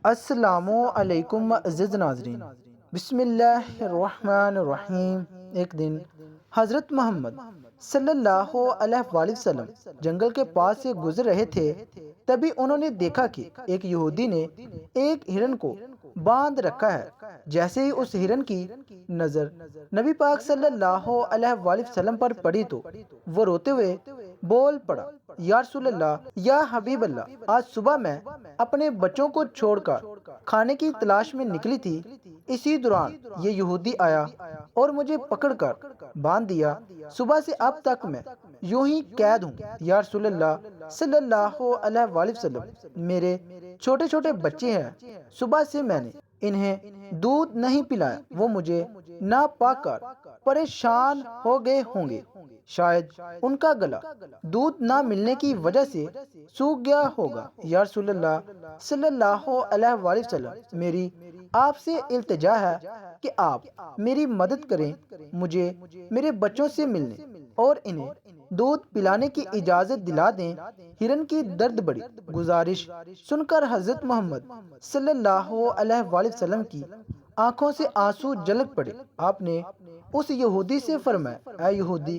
السلام علیکم عزیز ناظرین، بسم اللہ الرحمن الرحیم۔ ایک دن حضرت محمد صلی اللہ علیہ وآلہ وسلم جنگل کے پاس سے گزر رہے تھے، تبھی انہوں نے دیکھا کہ ایک یہودی نے ایک ہرن کو باندھ رکھا ہے۔ جیسے ہی اس ہرن کی نظر نبی پاک صلی اللہ علیہ وآلہ وسلم پر پڑی تو وہ روتے ہوئے بول پڑا، یا رسول اللہ، یا حبیب اللہ، آج صبح میں اپنے بچوں کو چھوڑ کر کھانے کی تلاش میں نکلی تھی، اسی دوران یہ یہودی آیا اور مجھے پکڑ کر باندھ دیا۔ صبح سے اب تک میں یوں ہی قید ہوں، یا رسول اللہ صلی اللہ علیہ وآلہ وسلم، میرے چھوٹے چھوٹے بچے ہیں، صبح سے میں نے انہیں دودھ نہیں پلایا، وہ مجھے نہ پا کر پریشان ہو گئے ہوں گے، شاید ان کا گلا دودھ نہ ملنے کی وجہ سے سوکھ گیا ہوگا۔ یا رسول اللہ صلی اللہ علیہ وآلہ وسلم، میری آپ سے التجا ہے کہ آپ میری مدد کریں، مجھے میرے بچوں سے ملنے اور انہیں دودھ پلانے کی اجازت دلا دیں۔ ہرن کی درد بڑی گزارش سن کر حضرت محمد صلی اللہ علیہ وآلہ وسلم کی آنکھوں سے آنسو جھلک پڑے۔ آپ نے اس یہودی سے فرمایا، اے یہودی،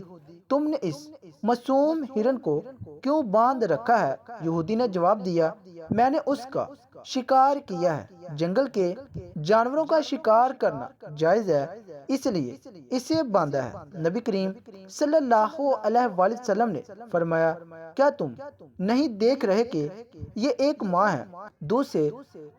تم نے اس معصوم ہرن کو کیوں باندھ رکھا ہے؟ یہودی نے جواب دیا، میں نے اس کا شکار کیا ہے، جنگل کے جانوروں کا شکار کرنا جائز ہے، اس لیے اسے باندھا ہے۔ نبی کریم صلی اللہ علیہ وآلہ وسلم نے فرمایا، کیا تم نہیں دیکھ رہے کہ یہ ایک ماں ہے، دودھ سے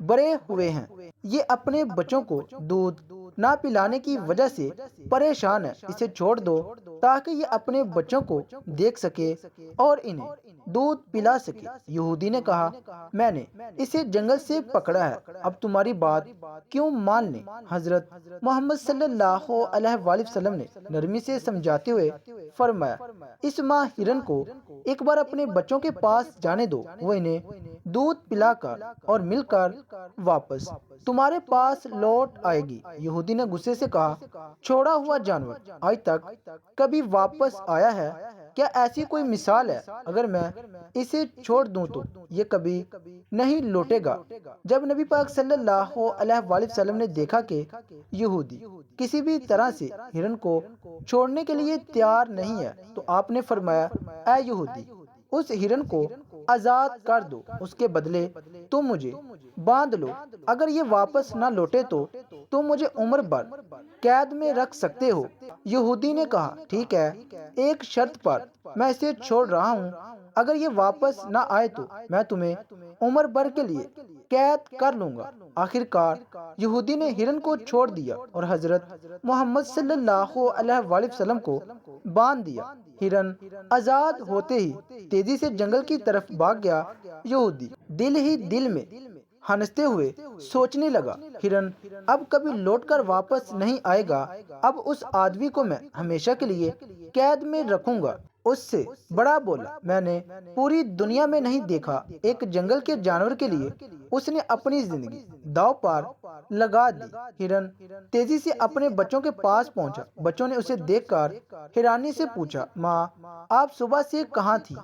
بڑے ہوئے ہیں، یہ اپنے بچوں کو دودھ نہ پلانے کی وجہ سے پریشان ہے، اسے چھوڑ دو تاکہ یہ اپنے بچوں کو دیکھ سکے اور انہیں دودھ پلا سکے۔ یہودی نے کہا، میں نے اسے جنگل سے پکڑا ہے، اب تمہاری بات کیوں مان لیں؟ حضرت محمد صلی اللہ علیہ وآلہ وسلم نے نرمی سے سمجھاتے ہوئے فرمایا، اس ماں ہرن کو ایک بار اپنے بچوں کے پاس جانے دو، وہ انہیں دودھ پلا کر اور مل کر واپس تمہارے پاس لوٹ آئے گی۔ یہودی نے غصے سے کہا، چھوڑا ہوا جانور آج تک کبھی واپس آیا ہے کیا؟ ایسی کوئی مثال ہے؟ اگر میں اسے چھوڑ دوں تو یہ کبھی نہیں لوٹے گا۔ جب نبی پاک صلی اللہ علیہ وآلہ وسلم نے دیکھا کہ یہودی کسی بھی طرح سے ہرن کو چھوڑنے کے لیے تیار نہیں ہے تو آپ نے فرمایا، اے یہودی، اس ہرن کو آزاد کر دو، اس کے بدلے تم مجھے باندھ لو، اگر یہ واپس نہ لوٹے تو تم مجھے عمر بھر قید میں رکھ سکتے ہو۔ یہودی نے کہا، ٹھیک ہے، ایک شرط پر میں اسے چھوڑ رہا ہوں، اگر یہ واپس نہ آئے تو میں تمہیں عمر بھر کے لیے قید کر لوں گا۔ آخر کار یہودی نے ہرن کو چھوڑ دیا اور حضرت محمد صلی اللہ علیہ وآلہ وسلم کو باندھ دیا۔ ہرن آزاد ہوتے ہی تیزی سے جنگل کی طرف بھاگ گیا۔ یہودی دل ہی دل میں ہنستے ہوئے سوچنے لگا، ہرن اب کبھی لوٹ کر واپس نہیں آئے گا، اب اس آدمی کو میں ہمیشہ کے لیے قید میں رکھوں گا۔ اس سے بڑا بولا، میں نے پوری دنیا میں نہیں دیکھا ایک جنگل کے جانور کے لیے اس نے اپنی زندگی داؤ پر لگا دی۔ ہرن تیزی سے اپنے بچوں کے پاس پہنچا، بچوں نے اسے دیکھ کر حیرانی سے پوچھا، ماں، آپ صبح سے کہاں تھی؟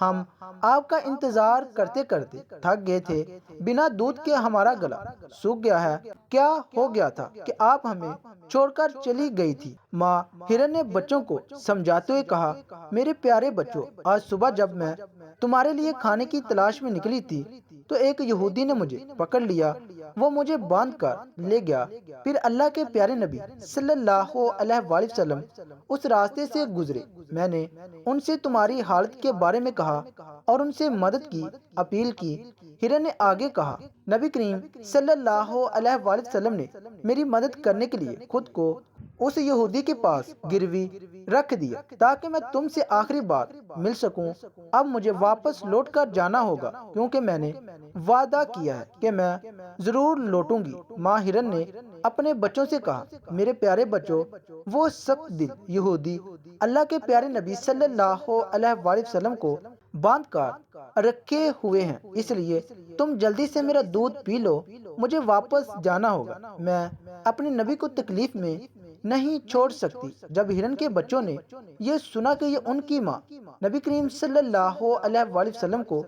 ہم آپ کا انتظار کرتے کرتے تھک گئے تھے، بنا دودھ کے ہمارا گلا سوکھ گیا ہے، کیا ہو گیا تھا کہ آپ ہمیں چھوڑ کر چلی گئی تھی؟ ماں ہرن نے بچوں کو سمجھاتے ہوئے کہا، میرے پیارے بچوں، آج صبح جب میں تمہارے لیے کھانے کی تلاش میں نکلی تھی تو ایک یہودی نے مجھے پکڑ لیا، وہ مجھے باندھ کر لے گیا، پھر اللہ کے پیارے نبی صلی اللہ علیہ وآلہ وسلم اس راستے سے گزرے، میں نے ان سے تمہاری حالت کے بارے میں کہا اور ان سے مدد کی اپیل کی۔ ہرن نے آگے کہا، نبی کریم صلی اللہ علیہ وآلہ وسلم نے میری مدد کرنے کے لیے خود کو اس یہودی کے پاس گروی رکھ دیا تاکہ میں تم سے آخری بار مل سکوں۔ اب مجھے واپس لوٹ کر جانا ہوگا کیونکہ میں نے وعدہ کیا ہے کہ میں ضرور لوٹوں گی۔ ماں ہرن نے اپنے بچوں سے کہا، میرے پیارے بچوں، وہ سخت دل یہودی اللہ کے پیارے نبی صلی اللہ علیہ وآلہ وسلم کو باندھ کر رکھے ہوئے ہیں، اس لیے تم جلدی سے میرا دودھ پی لو، مجھے واپس جانا ہوگا، میں اپنے نبی کو تکلیف میں نہیں چھوڑ سکتی۔ جب ہرن کے بچوں نے یہ سنا کہ یہ ان کی ماں نبی کریم صلی اللہ علیہ وآلہ وسلم کو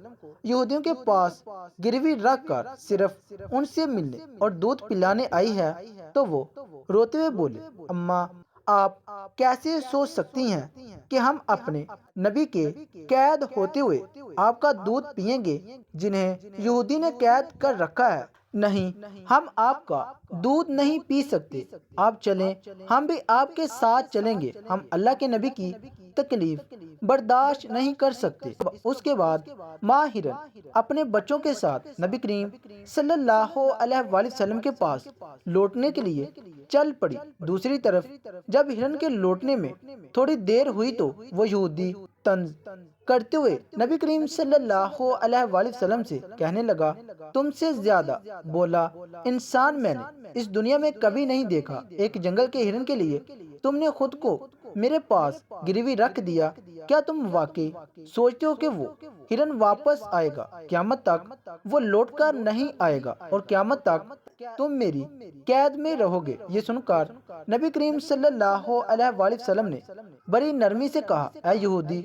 یہودیوں کے پاس گروی رکھ کر صرف ان سے ملنے اور دودھ پلانے آئی ہے تو وہ روتے ہوئے بولے، اماں آپ کیسے سوچ سکتی ہیں کہ ہم اپنے نبی کے قید ہوتے ہوئے آپ کا دودھ پیئیں گے جنہیں یہودی نے قید کر رکھا ہے؟ نہیں، ہم آپ کا دودھ نہیں پی سکتے، آپ چلیں، ہم بھی آپ کے ساتھ چلیں گے، ہم اللہ کے نبی کی تکلیف برداشت نہیں کر سکتے۔ اس کے بعد ماں ہرن اپنے بچوں کے ساتھ نبی کریم صلی اللہ علیہ وآلہ وسلم کے پاس لوٹنے کے لیے چل پڑی۔ دوسری طرف جب ہرن کے لوٹنے میں تھوڑی دیر ہوئی تو وہ یہودی طنز کرتے ہوئے نبی کریم صلی اللہ علیہ وآلہ وسلم سے کہنے لگا، تم سے زیادہ بولا انسان میں نے اس دنیا میں کبھی نہیں دیکھا۔ ایک جنگل کے ہرن کے لیے تم نے خود کو میرے پاس گروی رکھ دیا۔ کیا تم واقعی سوچتے ہو کہ وہ ہرن واپس آئے گا؟ قیامت تک وہ لوٹ کر نہیں آئے گا اور قیامت تک تم میری قید میں رہو گے۔ یہ سن کر نبی کریم صلی اللہ علیہ وآلہ وسلم نے بڑی نرمی سے کہا، اے یہودی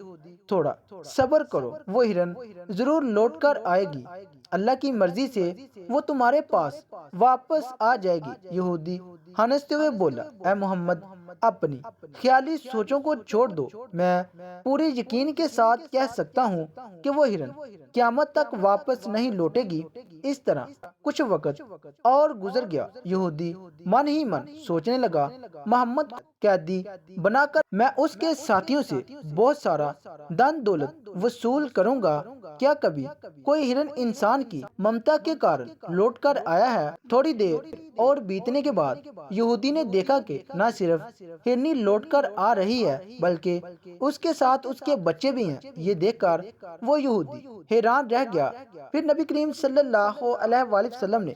تھوڑا صبر کرو، وہ ہرن ضرور لوٹ کر آئے گی، اللہ کی مرضی سے وہ تمہارے پاس واپس آ جائے گی۔ یہودی ہنستے ہوئے بولا، اے محمد اپنی خیالی سوچوں کو چھوڑ دو، میں پورے یقین کے ساتھ کہہ سکتا ہوں کہ وہ ہرن قیامت تک واپس نہیں لوٹے گی۔ اس طرح کچھ وقت اور گزر گیا۔ یہودی من ہی من سوچنے لگا، محمد کو قیدی بنا کر میں اس کے ساتھیوں سے بہت سارا دن دولت وصول کروں گا، کیا کبھی کوئی ہرن انسان کی ممتا کے کارن لوٹ کر آیا ہے؟ تھوڑی دیر اور بیتنے کے بعد یہودی نے دیکھا کہ نہ صرف ہرنی لوٹ کر آ رہی ہے بلکہ اس کے ساتھ اس کے بچے بھی ہیں۔ یہ دیکھ کر وہ یہودی حیران رہ گیا۔ پھر نبی کریم صلی اللہ علیہ وآلہ وسلم نے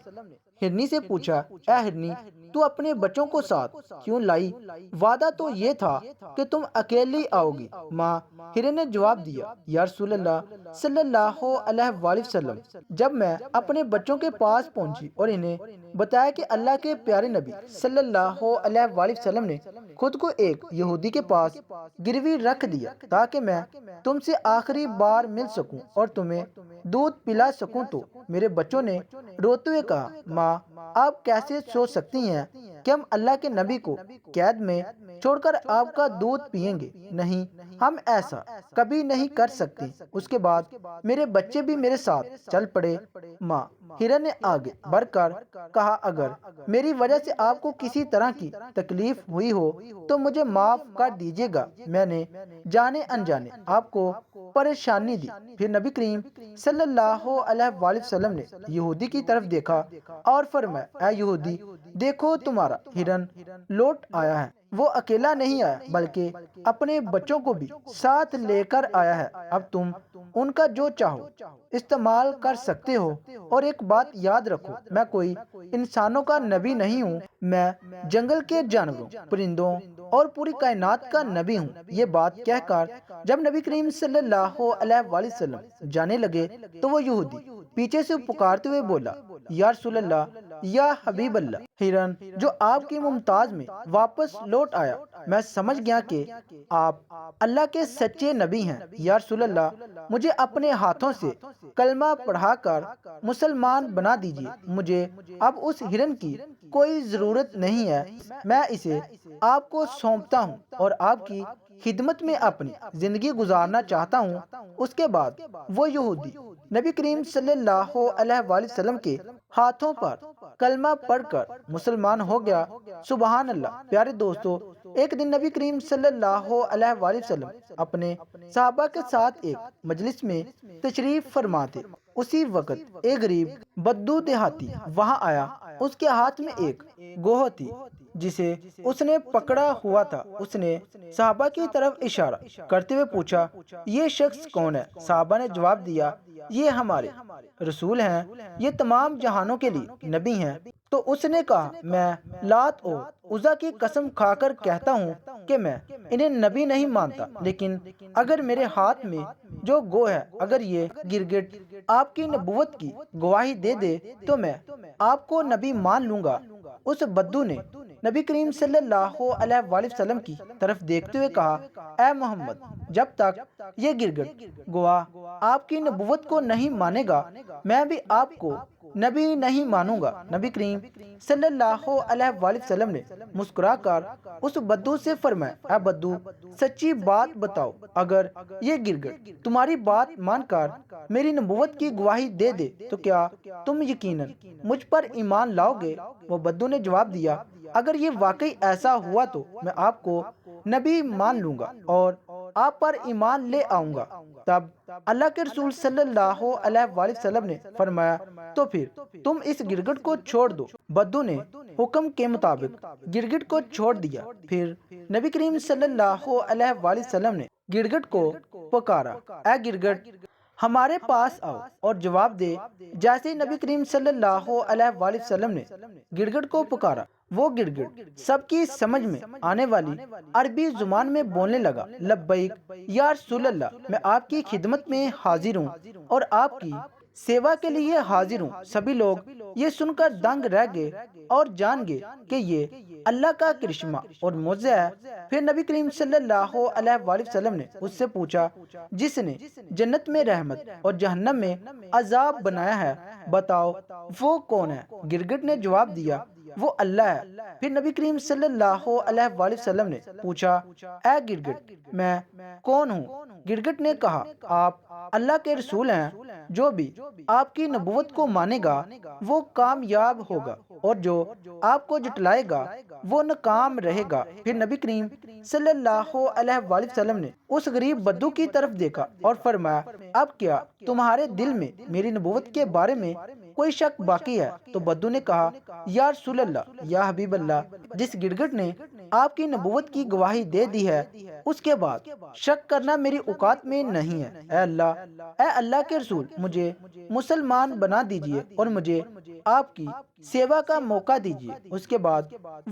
ہرنی سے پوچھا، اے ہرنی تو اپنے بچوں کو ساتھ کیوں لائی؟ وعدہ تو یہ تھا کہ تم اکیلی آؤ گی۔ ماں ہرن نے جواب دیا، یا رسول اللہ صلی اللہ علیہ وآلہ وسلم، جب میں اپنے بچوں کے پاس پہنچی اور انہیں بتایا کہ اللہ کے پیارے نبی صلی اللہ علیہ وآلہ وسلم نے خود کو ایک یہودی کے پاس گروی رکھ دیا تاکہ میں تم سے آخری بار مل سکوں اور تمہیں دودھ پلا سکوں، تو میرے بچوں نے روتے ہوئے کہا، ماں آپ کیسے سوچ سکتی ہیں کہ ہم اللہ کے نبی کو قید میں چھوڑ کر آپ کا دودھ پیئیں گے؟ نہیں، ہم ایسا کبھی نہیں کر سکتے۔ اس کے بعد میرے بچے بھی میرے ساتھ چل پڑے۔ ماں ہرن نے آگے بڑھ کر کہا، اگر میری وجہ سے آپ کو کسی طرح کی تکلیف ہوئی ہو تو مجھے معاف کر دیجیے گا، میں نے جانے انجانے آپ کو پریشانی دی۔ پھر نبی کریم صلی اللہ علیہ وآلہ وسلم نے یہودی کی طرف دیکھا اور فرمایا، اے یہودی دیکھو تمہارا ہرن لوٹ آیا ہے، وہ اکیلا نہیں آیا بلکہ اپنے بچوں کو بھی ساتھ لے کر آیا ہے، اب تم ان کا جو چاہو استعمال کر سکتے ہو، اور ایک بات یاد رکھو، میں کوئی انسانوں کا نبی نہیں ہوں، میں جنگل کے جانوروں، پرندوں اور پوری کائنات کا نبی ہوں۔ یہ بات کہہ کر جب نبی کریم صلی اللہ علیہ وآلہ وسلم جانے لگے تو وہ یہودی پیچھے سے پکارتے ہوئے بولا، یا رسول اللہ، یا حبیب اللہ، ہرن جو آپ کی ممتاز میں واپس لوٹ آیا، میں سمجھ گیا کہ آپ اللہ کے سچے نبی ہیں۔ یا رسول اللہ، مجھے اپنے ہاتھوں سے کلمہ پڑھا کر مسلمان بنا دیجیے، مجھے اب اس ہرن کی کوئی ضرورت نہیں ہے، میں اسے آپ کو سونپتا ہوں اور آپ کی خدمت میں اپنی زندگی گزارنا چاہتا ہوں۔ اس کے بعد وہ یہودی نبی کریم صلی اللہ علیہ وآلہ وسلم کے ہاتھوں پر کلمہ پڑھ کر مسلمان ہو گیا۔ سبحان اللہ۔ پیارے دوستو، ایک دن نبی کریم صلی اللہ علیہ وآلہ وسلم اپنے صحابہ کے ساتھ ایک مجلس میں تشریف فرما تھے۔ اسی وقت ایک غریب بدو دیہاتی وہاں آیا، اس کے ہاتھ میں ایک گوہ تھی جسے اس نے پکڑا ہوا تھا۔ اس نے صحابہ کی طرف اشارہ کرتے ہوئے پوچھا، یہ شخص کون ہے؟ صحابہ نے جواب دیا، یہ ہمارے رسول ہیں، یہ تمام جہانوں کے لیے نبی ہیں۔ تو اس نے کہا، میں لات اور عزا کی قسم کھا کر کہتا ہوں کہ میں انہیں نبی نہیں مانتا، لیکن اگر میرے ہاتھ میں جو گوہ ہے، اگر یہ گرگٹ آپ کی نبوت کی گواہی دے دے تو میں آپ کو نبی مان لوں گا۔ اس بدو نے نبی کریم صلی اللہ علیہ وآلہ وسلم کی طرف دیکھتے ہوئے کہا، اے محمد، جب تک یہ گرگٹ گواہ آپ کی نبوت کو نہیں مانے گا، میں بھی آپ کو نبی نہیں مانوں گا۔ نبی کریم صلی اللہ علیہ وآلہ وسلم نے مسکرا کر اس بدو سے فرمایا، اے بدو، سچی بات بتاؤ، اگر یہ گرگٹ تمہاری بات مان کر میری نبوت کی گواہی دے دے تو کیا تم یقیناً مجھ پر ایمان لاؤ گے؟ وہ بدو نے جواب دیا، اگر یہ واقعی ایسا ہوا تو میں آپ کو نبی مان لوں گا اور آپ پر ایمان لے آؤں گا۔ تب اللہ کے رسول صلی اللہ علیہ وآلہ وسلم نے فرمایا، تو پھر تم اس گرگٹ کو چھوڑ دو۔ بدو نے حکم کے مطابق گرگٹ کو چھوڑ دیا۔ پھر نبی کریم صلی اللہ علیہ وآلہ وسلم نے گرگٹ کو پکارا، اے گرگٹ، ہمارے پاس آؤ اور جواب دے۔ جیسے نبی کریم صلی اللہ علیہ وآلہ وسلم نے گرگٹ کو پکارا، وہ گرگٹ سب کی سمجھ میں آنے والی عربی زبان میں بولنے لگا، لبیک یا رسول اللہ، میں آپ کی خدمت میں حاضر ہوں اور آپ کی سیوا کے لیے حاضر ہوں۔ سبھی لوگ یہ سن کر دنگ رہ گئے اور جان گئے کہ یہ اللہ کا کرشمہ اور معجزہ ہے۔ پھر نبی کریم صلی اللہ علیہ وآلہ وسلم نے اس سے پوچھا، جس نے جنت میں رحمت اور جہنم میں عذاب بنایا ہے، بتاؤ وہ کون ہے؟ گرگٹ نے جواب دیا، وہ اللہ ہے۔ پھر نبی کریم صلی اللہ علیہ وآلہ وسلم نے پوچھا، اے گرگٹ، میں کون ہوں؟ گرگٹ نے کہا، آپ اللہ کے رسول ہیں، جو بھی آپ کی نبوت کو مانے گا وہ کامیاب ہوگا اور جو آپ کو جھٹلائے گا وہ ناکام رہے گا۔ پھر نبی کریم صلی اللہ علیہ وآلہ وسلم نے اس غریب بدو کی طرف دیکھا اور فرمایا، اب کیا تمہارے دل میں میری نبوت کے بارے میں کوئی شک باقی ہے؟ تو بدو نے کہا، یا رسول اللہ، یا حبیب اللہ، جس گرگٹ نے آپ کی نبوت کی گواہی دے دی ہے، اس کے بعد شک کرنا میری اوقات میں نہیں ہے۔ اے اللہ کے رسول، مجھے مسلمان بنا دیجئے اور مجھے آپ کی سیوا کا موقع دیجئے۔ اس کے بعد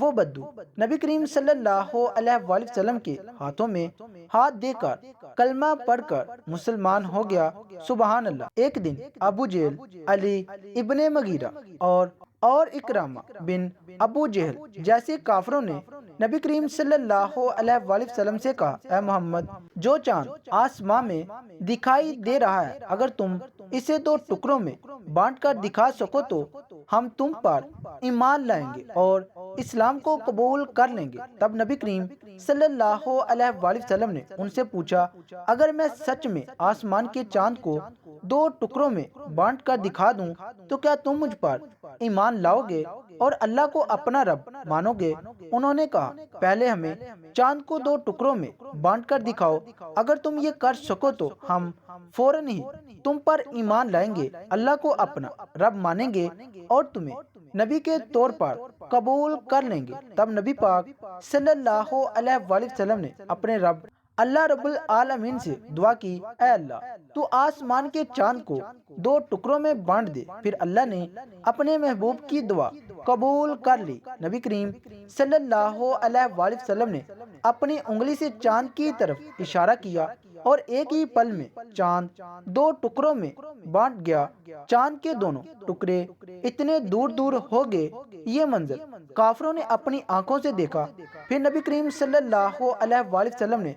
وہ بدو نبی کریم صلی اللہ علیہ وآلہ وسلم کے ہاتھوں میں ہاتھ دے کر کلمہ پڑھ کر مسلمان ہو گیا۔ سبحان اللہ۔ ایک دن ابو جہل، علی ابن مغیرہ اور اکرامہ بن ابو جہل جیسے کافروں نے نبی کریم صلی اللہ علیہ وآلہ وسلم سے کہا، اے محمد، جو چاند آسمان میں دکھائی دے رہا ہے، اگر تم اسے دو ٹکڑوں میں بانٹ کر دکھا سکو تو ہم تم پر ایمان لائیں گے اور اسلام کو قبول کر لیں گے۔ تب نبی کریم صلی اللہ علیہ وآلہ وسلم نے ان سے پوچھا، اگر میں سچ میں آسمان کے چاند کو دو ٹکڑوں میں بانٹ کر دکھا دوں تو کیا تم مجھ پر ایمان لاؤ گے اور اللہ کو اپنا رب مانو گے؟ انہوں نے کہا، پہلے ہمیں چاند کو دو ٹکڑوں میں بانٹ کر دکھاؤ، اگر تم یہ کر سکو تو ہم فوراً ہی تم پر ایمان لائیں گے، اللہ کو اپنا رب مانیں گے اور تمہیں نبی کے طور پر قبول کر لیں گے۔ تب نبی پاک صلی اللہ علیہ وآلہ وسلم نے اپنے رب اللہ رب العالمین سے دعا کی، اے اللہ، تو آسمان کے چاند کو دو ٹکڑوں میں بانٹ دے۔ پھر اللہ نے اپنے محبوب کی دعا قبول کر لی۔ نبی کریم صلی اللہ علیہ وآلہ وسلم نے اپنی انگلی سے چاند کی طرف اشارہ کیا اور ایک ہی پل میں چاند دو ٹکڑوں میں بانٹ گیا۔ چاند کے دونوں ٹکڑے اتنے دور دور ہو گئے، یہ منظر کافروں نے اپنی آنکھوں سے دیکھا۔ پھر نبی کریم صلی اللہ علیہ وآلہ وسلم نے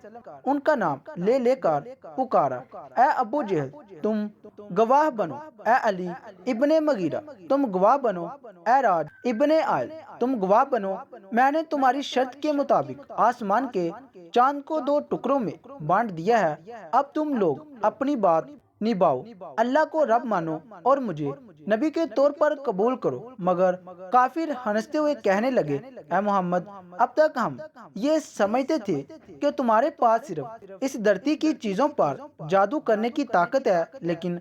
ان کا نام لے لے کر پکارا، اے ابو جہل، تم گواہ بنو، اے علی ابن مغیرہ، تم گواہ بنو، اے راج ابن عائل، تم گواہ بنو، میں نے تمہاری شرط کے مطابق آسمان کے چاند کو دو ٹکڑوں میں بانٹ دیا ہے، اب تم لوگ اپنی بات نبھاؤ، اللہ کو رب مانو اور مجھے نبی کے طور پر قبول کرو۔ مگر کافر ہنستے ہوئے کہنے لگے، اے محمد، اب تک ہم یہ سمجھتے تھے کہ تمہارے پاس صرف اس دھرتی کی چیزوں پر جادو کرنے کی طاقت ہے، لیکن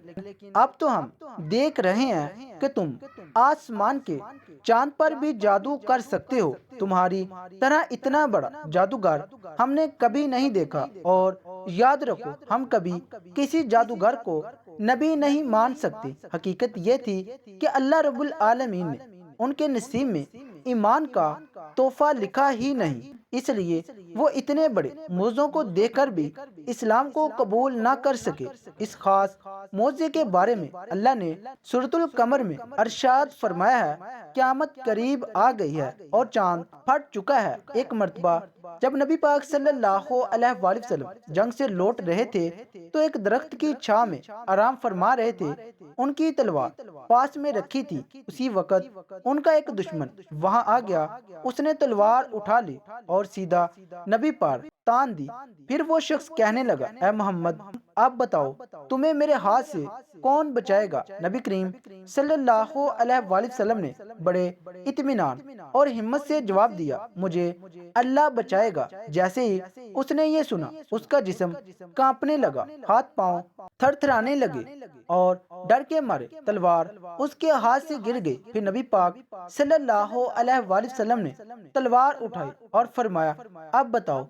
اب تو ہم دیکھ رہے ہیں کہ تم آسمان کے چاند پر بھی جادو کر سکتے ہو۔ تمہاری طرح اتنا بڑا جادوگر ہم نے کبھی نہیں دیکھا، اور یاد رکھو، ہم کبھی کسی جادوگر کو نبی نہیں مان سکتے۔ حقیقت یہ تھی کہ اللہ رب العالمین نے ان کے نصیب میں ایمان کا تحفہ لکھا ہی نہیں۔ اس لیے وہ اتنے بڑے موضوع کو دیکھ کر بھی اسلام کو قبول نہ کر سکے۔ اس خاص موضوع کے بارے میں اللہ نے سورۃ القمر میں ارشاد فرمایا ہے، قیامت قریب آ گئی ہے اور چاند پھٹ چکا ہے۔ ایک مرتبہ جب نبی پاک صلی اللہ علیہ وآلہ وسلم جنگ سے لوٹ رہے تھے تو ایک درخت کی چھاؤں میں آرام فرما رہے تھے۔ ان کی تلوار پاس میں رکھی تھی۔ اسی وقت ان کا ایک دشمن وہاں آ گیا۔ اس نے تلوار اٹھا لی اور سیدھا نبی پر تان دی۔ پھر وہ شخص کہنے لگا، اے محمد، آپ بتاؤ تمہیں میرے ہاتھ سے کون بچائے گا؟ نبی کریم صلی اللہ علیہ وآلہ وسلم نے بڑے اطمینان اور ہمت سے جواب دیا، مجھے اللہ بچائے گا۔ جیسے ہی اس نے یہ سنا، اس کا جسم کانپنے لگا، ہاتھ پاؤں تھر تھرانے لگے اور ڈر کے مارے تلوار اس کے ہاتھ سے گر گئی۔ پھر نبی پاک صلی اللہ علیہ وآلہ وسلم نے تلوار اٹھائی اور فرمایا، اب بتاؤ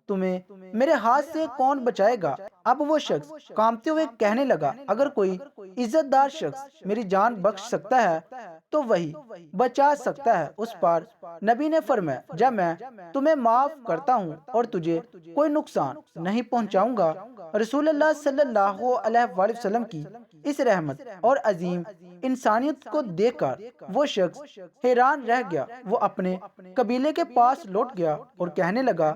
تمہیں میرے ہاتھ سے کون بچائے گا؟ اب وہ شخص کانپتے ہوئے کہنے لگا، اگر کوئی عزت دار شخص میری جان بخش سکتا ہے تو وہی بچا سکتا ہے۔ اس پر نبی نے فرمایا، جب میں تمہیں معاف کرتا ہوں اور تجھے کوئی نقصان نہیں پہنچاؤں گا۔ رسول اللہ صلی اللہ علیہ وآلہ وسلم کی اس رحمت اور عظیم انسانیت کو دیکھ کر وہ شخص حیران رہ گیا۔ وہ اپنے قبیلے کے پاس لوٹ گیا اور کہنے لگا،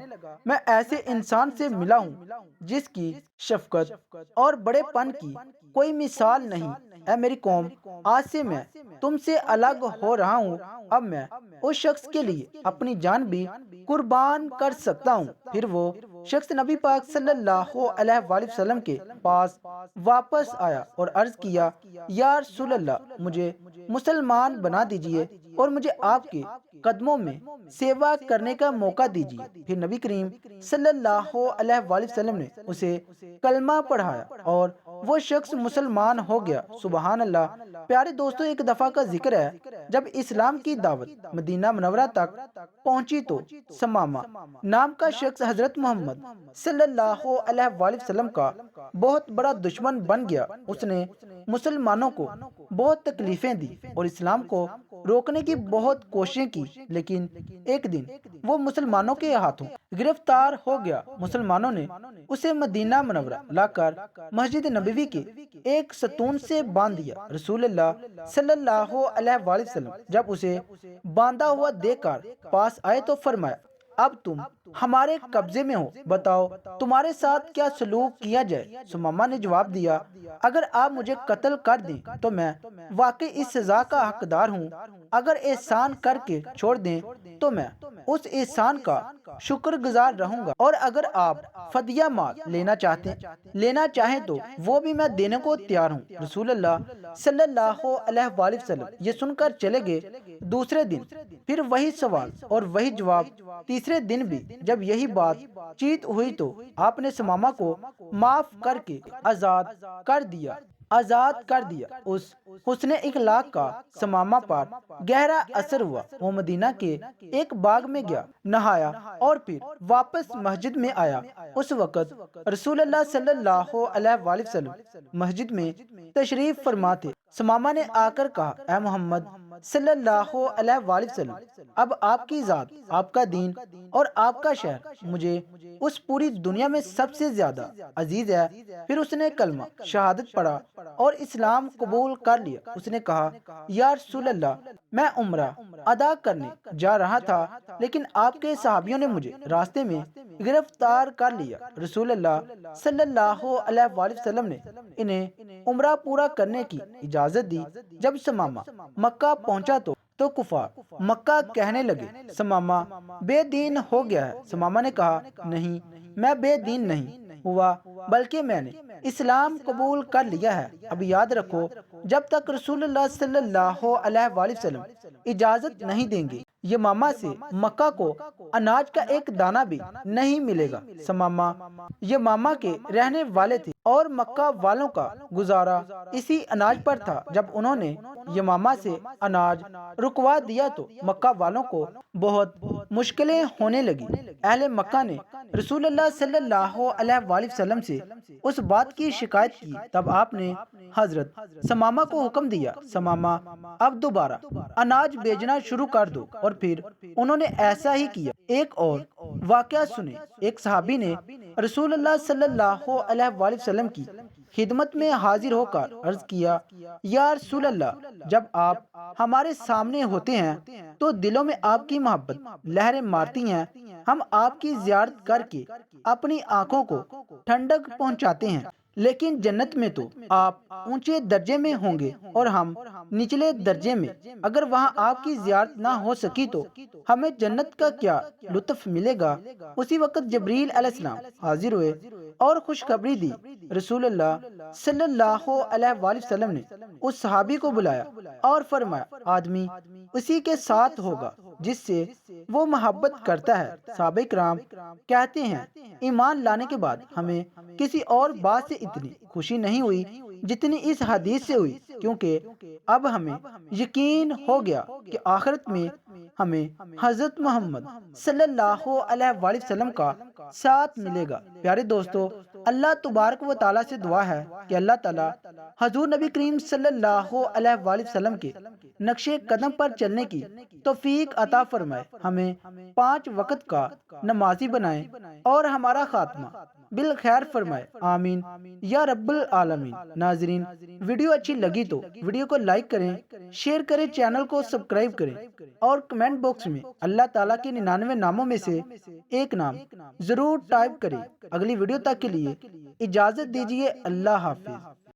میں ایسے انسان سے ملا ہوں جس کی شفقت اور بڑے پن کی کوئی مثال نہیں۔ اے میری قوم، آج سے میں تم سے الگ ہو رہا ہوں۔ اب میں اس شخص کے لیے اپنی جان بھی قربان کر سکتا ہوں۔ پھر وہ شخص نبی پاک صلی اللہ علیہ وآلہ وسلم کے پاس واپس آیا اور عرض کیا، یا رسول اللہ، مجھے مسلمان بنا دیجئے اور مجھے آپ کے قدموں میں سیوا کرنے کا موقع دیجیے۔ پھر نبی کریم صلی اللہ علیہ وآلہ وسلم نے اسے کلمہ پڑھایا اور وہ شخص مسلمان ہو گیا۔ سبحان اللہ۔ پیارے دوستو، ایک دفعہ کا ذکر ہے، جب اسلام کی دعوت مدینہ منورہ تک پہنچی تو ثمامہ نام کا شخص حضرت محمد صلی اللہ علیہ وآلہ وسلم کا بہت بڑا دشمن بن گیا۔ اس نے مسلمانوں کو بہت تکلیفیں دی اور اسلام کو روکنے کی بہت کوششیں کی، لیکن ایک دن وہ مسلمانوں کے ہاتھوں گرفتار ہو گیا۔ مسلمانوں نے اسے مدینہ منورہ لا کر مسجد نبوی کے ایک ستون سے باندھ دیا۔ رسول اللہ صلی اللہ علیہ وآلہ وسلم جب اسے باندھا ہوا دیکھ کر پاس آئے تو فرمایا، اب تم ہمارے قبضے میں ہو، بتاؤ تمہارے ساتھ کیا سلوک کیا جائے؟ ثمامہ نے جواب دیا، اگر آپ مجھے قتل کر دیں تو میں واقعی اس سزا کا حقدار ہوں، اگر احسان کر کے چھوڑ دیں تو میں اس احسان کا شکر گزار رہوں گا، اور اگر آپ فدیہ مال لینا چاہیں تو وہ بھی میں دینے کو تیار ہوں۔ رسول اللہ صلی اللہ علیہ وآلہ وسلم یہ سن کر چلے گئے۔ دوسرے دن پھر وہی سوال اور وہی جواب۔ تیسرے دن بھی جب یہی بات چیت ہوئی تو آپ نے ثمامہ کو معاف کر کے آزاد کر دیا۔ اس حسن اخلاق کا ثمامہ پر گہرا اثر ہوا۔ وہ مدینہ کے ایک باغ میں گیا، نہایا اور پھر واپس مسجد میں آیا۔ اس وقت رسول اللہ صلی اللہ علیہ وآلہ وسلم مسجد میں تشریف فرما تھے۔ ثمامہ نے آ کر کہا، اے محمد صلی اللہ علیہ وآلہ وسلم، اب آپ کی ذات، آپ کا دین اور آپ کا شہر مجھے اس پوری دنیا میں سب سے زیادہ عزیز ہے۔ پھر اس نے کلمہ شہادت پڑھا اور اسلام قبول کر لیا۔ اس نے کہا، یا رسول اللہ، میں عمرہ ادا کرنے جا رہا تھا لیکن آپ کے صحابیوں نے مجھے راستے میں گرفتار کر لیا۔ رسول اللہ صلی اللہ علیہ وآلہ وسلم نے انہیں عمرہ پورا کرنے کی اجازت دی۔ جب ثمامہ مکہ پہنچا تو کفار مکہ کہنے لگے، ثمامہ بے دین ہو گیا ہے۔ ثمامہ نے کہا، نہیں، میں بے دین نہیں ہوا، بلکہ میں نے اسلام قبول کر لیا ہے۔ اب یاد رکھو، جب تک رسول اللہ صلی اللہ علیہ وآلہ وسلم اجازت نہیں دیں گے، یمامہ سے مکہ کو اناج کا ایک دانہ بھی نہیں ملے گا۔ ثمامہ یمامہ کے رہنے والے تھے اور مکہ والوں کا گزارا اسی اناج پر تھا۔ جب انہوں نے یمامہ سے اناج رکوا دیا تو مکہ والوں کو بہت مشکلیں ہونے لگی۔ اہل مکہ نے رسول اللہ صلی اللہ علیہ وآلہ وسلم سے اس بات کی شکایت کی۔ تب آپ نے حضرت ثمامہ کو حکم دیا، ثمامہ اب دوبارہ اناج بھیجنا شروع کر دو اور پھر انہوں نے ایسا ہی کیا۔ ایک اور واقعہ سنیں۔ ایک صحابی نے رسول اللہ صلی اللہ علیہ وآلہ وسلم کی خدمت میں حاضر ہو کر عرض کیا، یا رسول اللہ، جب آپ ہمارے سامنے ہوتے ہیں تو دلوں میں آپ کی محبت لہریں مارتی ہیں۔ ہم آپ کی زیارت کر کے اپنی آنکھوں کو ٹھنڈک پہنچاتے ہیں، لیکن جنت میں تو آپ اونچے درجے میں ہوں گے اور ہم نچلے درجے میں۔ اگر وہاں آپ کی زیارت نہ ہو سکی تو ہمیں جنت کا کیا لطف ملے گا؟ اسی وقت جبریل علیہ السلام حاضر ہوئے اور خوشخبری دی۔ رسول اللہ صلی اللہ علیہ وآلہ وسلم نے اس صحابی کو بلایا اور فرمایا، آدمی اسی کے ساتھ ہوگا جس سے وہ محبت کرتا ہے۔ صحابہ کرام کہتے ہیں، ایمان لانے کے بعد ہمیں کسی اور بات سے اتنی خوشی نہیں ہوئی جتنی اس حدیث سے ہوئی، کیونکہ اب ہمیں یقین ہو گیا کہ آخرت میں ہمیں حضرت محمد صلی اللہ علیہ وآلہ وسلم کا ساتھ ملے گا۔ پیارے دوستو، اللہ تبارک و تعالیٰ سے دعا ہے کہ اللہ تعالیٰ حضور نبی کریم صلی اللہ علیہ وآلہ وسلم کے نقش قدم پر چلنے کی توفیق عطا فرمائے، ہمیں 5 وقت کا نمازی بنائے اور ہمارا خاتمہ بالخیر فرمائے، آمین یا رب العالمین۔ ناظرین، ویڈیو اچھی لگی تو ویڈیو کو لائک کریں، شیئر کریں، چینل کو سبسکرائب کریں اور کمنٹ باکس میں اللہ تعالیٰ کے 99 ناموں میں سے ایک نام ضرور ٹائپ کریں۔ اگلی ویڈیو تک کے لیے اجازت دیجیے، اللہ حافظ۔